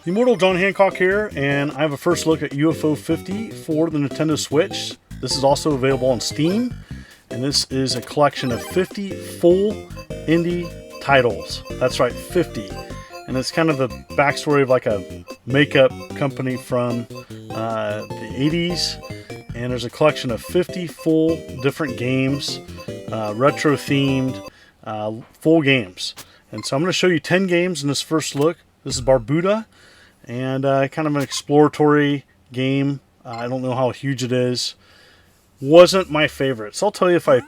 Immortal John Hancock here, and I have a first look at UFO 50 for the Nintendo Switch. This is also available on Steam, and this is a collection of 50 full indie titles. That's right, 50. And it's kind of the backstory of like a makeup company from the 80s, and there's a collection of 50 full different games, retro themed, full games. And so I'm going to show you 10 games in this first look. This is Barbuda, and kind of an exploratory game. I don't know how huge it is. Wasn't my favorite. So I'll tell you if I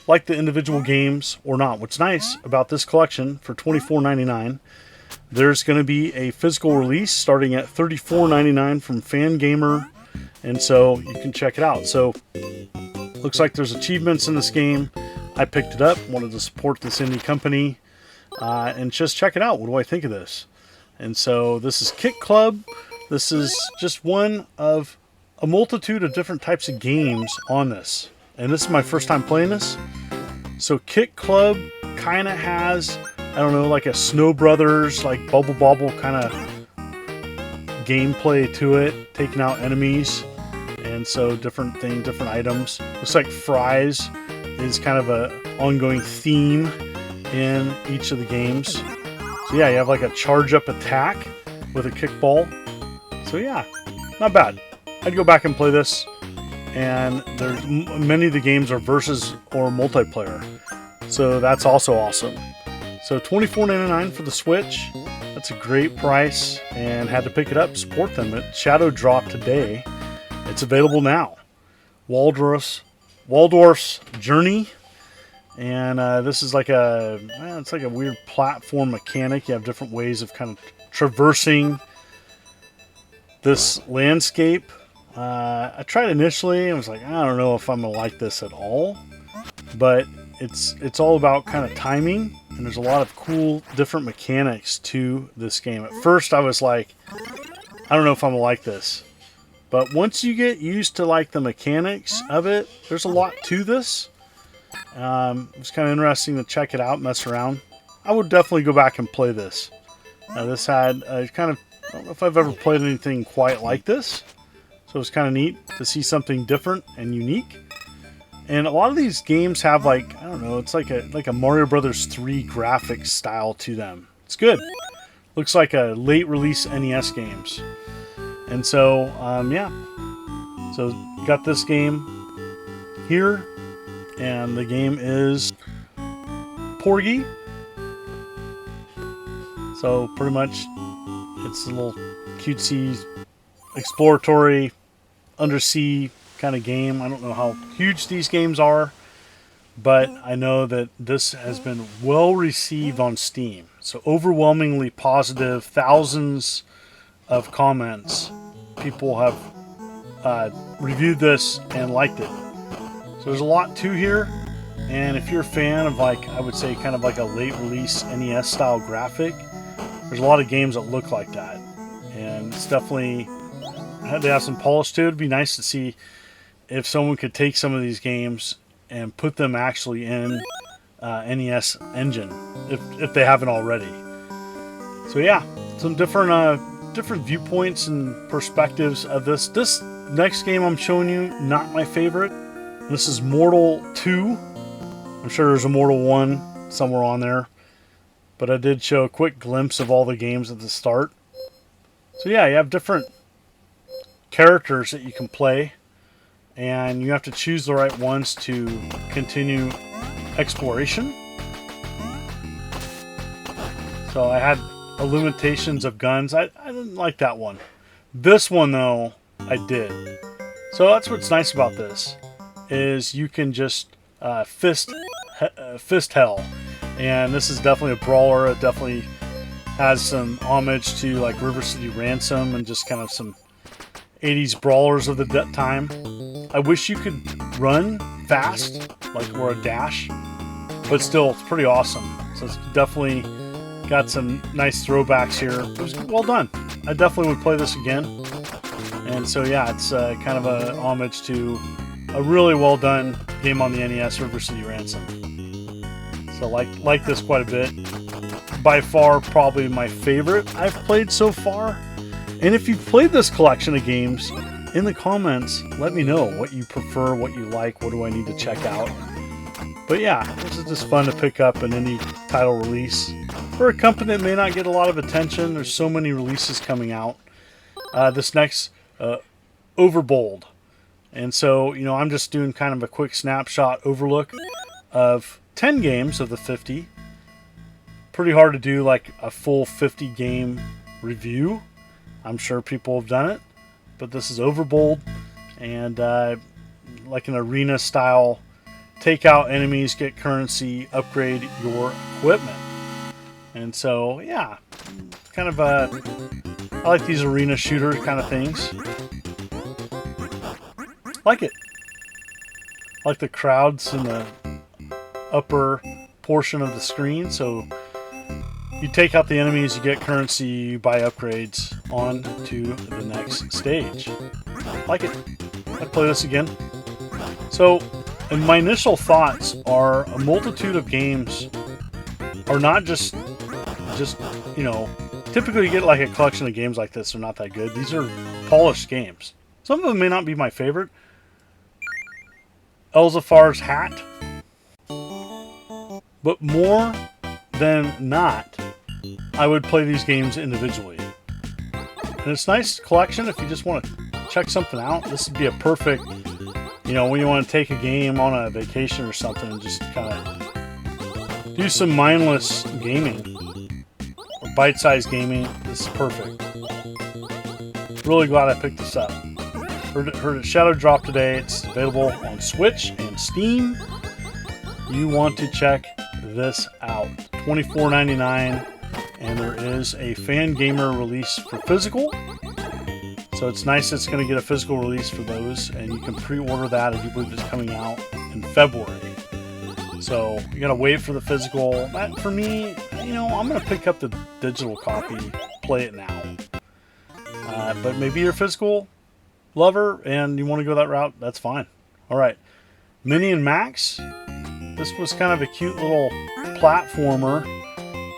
like the individual games or not. What's nice about this collection for $24.99, there's going to be a physical release starting at $34.99 from Fangamer, and so you can check it out. So looks like there's achievements in this game. I picked it up, wanted to support this indie company, and just check it out. What do I think of this? And so this is Kit Club. This is just one of a multitude of different types of games on this. And this is my first time playing this. So Kit Club kind of has, I don't know, like a Snow Brothers, like Bubble Bobble kind of gameplay to it, taking out enemies. And so different things, different items. Looks like Fries is kind of a ongoing theme in each of the games. So yeah, you have like a charge up attack with a kickball. So yeah, not bad. I'd go back and play this. And there's many of the games are versus or multiplayer. So that's also awesome. So $24.99 for the Switch. That's a great price, and had to pick it up, support them. It shadow dropped today. It's available now. Waldorf's Journey. And this is like it's like a weird platform mechanic. You have different ways of kind of traversing this landscape. I tried initially and was like, I don't know if I'm going to like this at all. But it's all about kind of timing. And there's a lot of cool different mechanics to this game. At first I was like, I don't know if I'm going to like this. But once you get used to like the mechanics of it, there's a lot to this. It was kind of interesting to check it out, mess around. I would definitely go back and play this. This had kind of, I don't know if I've ever played anything quite like this. So it's kind of neat to see something different and unique. And a lot of these games have like, I don't know, it's like a Mario Brothers 3 graphics style to them. It's good. Looks like a late release NES games. And so, yeah. So got this game here. And the game is Porgy. So pretty much it's a little cutesy, exploratory, undersea kind of game. I don't know how huge these games are, but I know that this has been well received on Steam. So overwhelmingly positive, thousands of comments. People have reviewed this and liked it. So there's a lot to here, and if you're a fan of, like, I would say kind of like a late release NES style graphic, there's a lot of games that look like that, and it's definitely had to have some polish to it. It'd be nice to see if someone could take some of these games and put them actually in NES engine, if they haven't already. So yeah, some different viewpoints and perspectives of this. This next game I'm showing you, not my favorite. This is Mortal 2. I'm sure there's a Mortal 1 somewhere on there. But I did show a quick glimpse of all the games at the start. So yeah, you have different characters that you can play. And you have to choose the right ones to continue exploration. So I had limitations of guns. I didn't like that one. This one, though, I did. So that's what's nice about this. Is you can just fist hell, and this is definitely a brawler. It definitely has some homage to like River City Ransom and just kind of some 80s brawlers of the time. I wish you could run fast, like, or a dash, but still it's pretty awesome. So it's definitely got some nice throwbacks here. It was well done. I definitely would play this again. And so yeah, it's kind of a homage to a really well done game on the NES, River City Ransom. So like this quite a bit. by far probably my favorite I've played so far. And if you've played this collection of games, in the comments, let me know what you prefer, what you like, what do I need to check out. But yeah, this is just fun to pick up in any title release. For a company that may not get a lot of attention, there's so many releases coming out. This next, Overbold. And so, you know, I'm just doing kind of a quick snapshot overlook of 10 games of the 50. Pretty hard to do like a full 50 game review. I'm sure people have done it. But this is Overbold. And like an arena style, take out enemies, get currency, upgrade your equipment. And so, yeah, kind of I like these arena shooter kind of things. Like it. I like the crowds in the upper portion of the screen. So you take out the enemies, you get currency, you buy upgrades on to the next stage. Like it. I'd play this again. So, and my initial thoughts are a multitude of games are not just you know, typically you get like a collection of games like this are not that good. These are polished games. Some of them may not be my favorite. Elzafar's Hat. But more than not, I would play these games individually. And it's a nice collection if you just want to check something out. This would be a perfect, you know, when you want to take a game on a vacation or something and just kind of do some mindless gaming. Or bite-sized gaming. This is perfect. Really glad I picked this up. Heard it Shadow drop today. It's available on Switch and Steam. You want to check this out. $24.99, and there is a fan gamer release for physical. So it's nice it's going to get a physical release for those, and you can pre-order that. I do believe it's coming out in February. So you got to wait for the physical. That, for me, you know, I'm going to pick up the digital copy, play it now. But maybe you're a physical lover and you want to go that route, that's fine. All right, Minnie and Max. This was kind of a cute little platformer.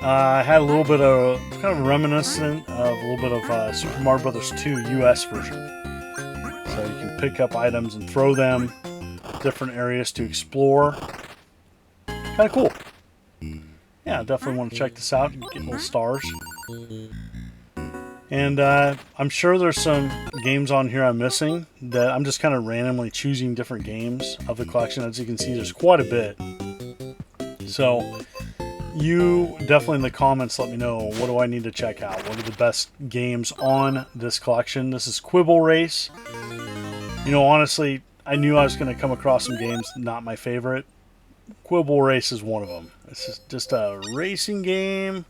Had a little bit of kind of reminiscent of a little bit of Super Mario Bros. 2 US version. So you can pick up items and throw them different areas to explore. Kind of cool. Yeah, definitely want to check this out. You can get little stars. And I'm sure there's some games on here I'm missing that I'm just kind of randomly choosing different games of the collection. As you can see, there's quite a bit. So you definitely in the comments let me know, what do I need to check out? What are the best games on this collection? This is Quibble Race. You know, honestly, I knew I was going to come across some games not my favorite. Quibble Race is one of them. It's just a racing game.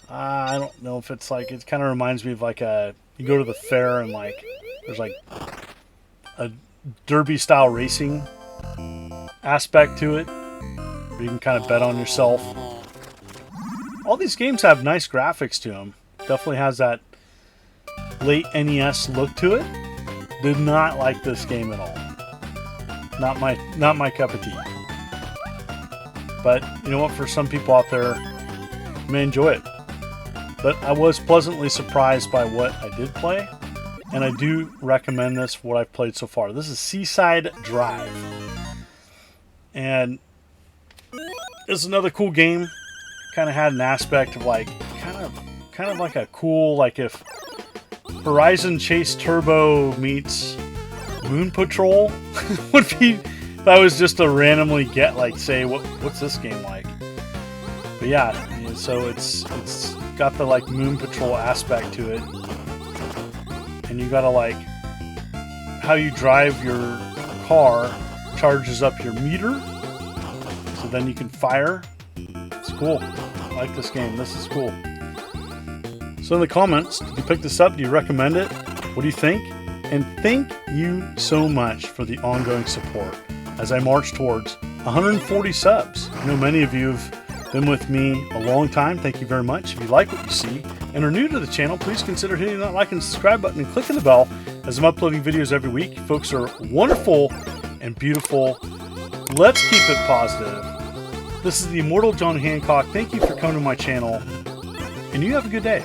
I don't know if it's like, it kind of reminds me of like you go to the fair and like there's like a derby style racing aspect to it where you can kind of bet on yourself. All these games have nice graphics to them. Definitely has that late NES look to it. Did not like this game at all. Not my cup of tea. But you know what, for some people out there, you may enjoy it. But I was pleasantly surprised by what I did play, and I do recommend this for what I've played so far. This is Seaside Drive, and it's another cool game. Kind of had an aspect of like kind of like a cool, like if Horizon Chase Turbo meets Moon Patrol would be. That was just to randomly get like, say, what's this game like? But yeah, so it's got the like Moon Patrol aspect to it, and you gotta like how you drive your car charges up your meter, so then you can fire. It's cool. I like this game. This is cool. So in the comments, did you pick this up? Do you recommend it? What do you think? And thank you so much for the ongoing support as I march towards 140 subs. I know many of you have been with me a long time. Thank you very much. If you like what you see and are new to the channel, please consider hitting that like and subscribe button and clicking the bell as I'm uploading videos every week. You folks are wonderful and beautiful. Let's keep it positive. This is the Immortal John Hancock. Thank you for coming to my channel, and you have a good day.